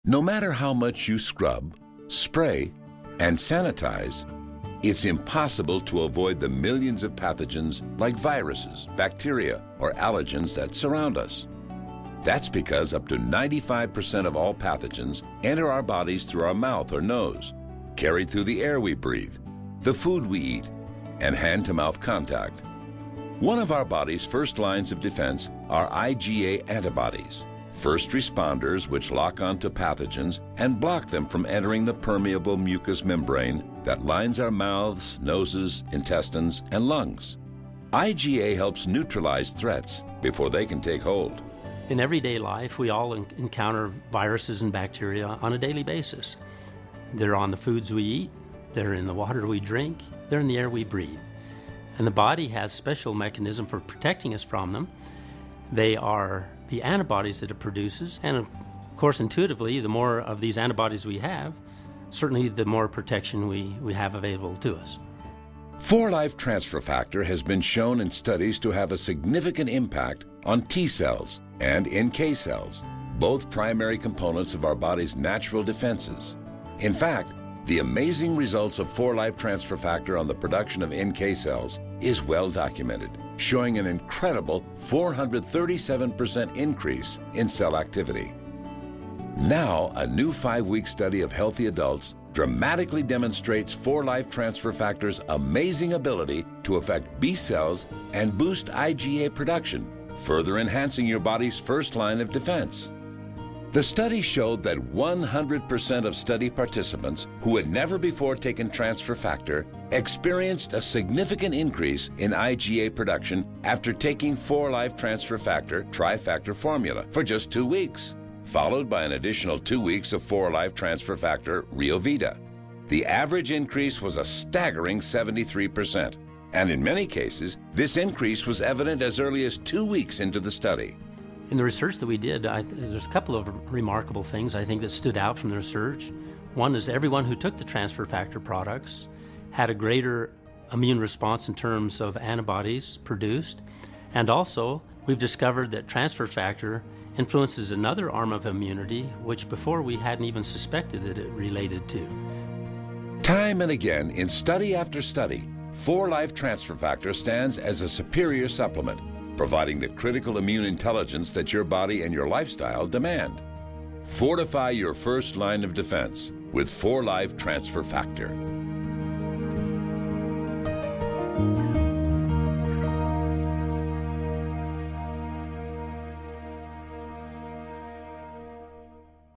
No matter how much you scrub, spray, and sanitize, it's impossible to avoid the millions of pathogens like viruses, bacteria, or allergens that surround us. That's because up to 95% of all pathogens enter our bodies through our mouth or nose, carried through the air we breathe, the food we eat, and hand-to-mouth contact. One of our body's first lines of defense are IgA antibodies, first responders which lock onto pathogens and block them from entering the permeable mucous membrane that lines our mouths, noses, intestines, and lungs. IgA helps neutralize threats before they can take hold. In everyday life, we all encounter viruses and bacteria on a daily basis. They're on the foods we eat, they're in the water we drink, they're in the air we breathe. And the body has special mechanism for protecting us from them. They are the antibodies that it produces, and of course intuitively, the more of these antibodies we have, certainly the more protection we have available to us. 4Life Transfer Factor has been shown in studies to have a significant impact on T cells and NK cells, both primary components of our body's natural defenses. In fact, the amazing results of 4Life Transfer Factor on the production of NK cells is well documented, showing an incredible 437% increase in cell activity. Now, a new 5-week study of healthy adults dramatically demonstrates 4Life Transfer Factor's amazing ability to affect B cells and boost IgA production, further enhancing your body's first line of defense. The study showed that 100% of study participants who had never before taken transfer factor experienced a significant increase in IgA production after taking 4Life Transfer Factor Trifactor formula for just 2 weeks, followed by an additional 2 weeks of 4Life Transfer Factor Rio Vita. The average increase was a staggering 73%, and in many cases, this increase was evident as early as 2 weeks into the study. In the research that we did, there's a couple of remarkable things I think that stood out from the research. One is everyone who took the transfer factor products had a greater immune response in terms of antibodies produced. And also, we've discovered that transfer factor influences another arm of immunity, which before we hadn't even suspected that it related to. Time and again, in study after study, 4Life Transfer Factor stands as a superior supplement, providing the critical immune intelligence that your body and your lifestyle demand. Fortify your first line of defense with 4Life Transfer Factor.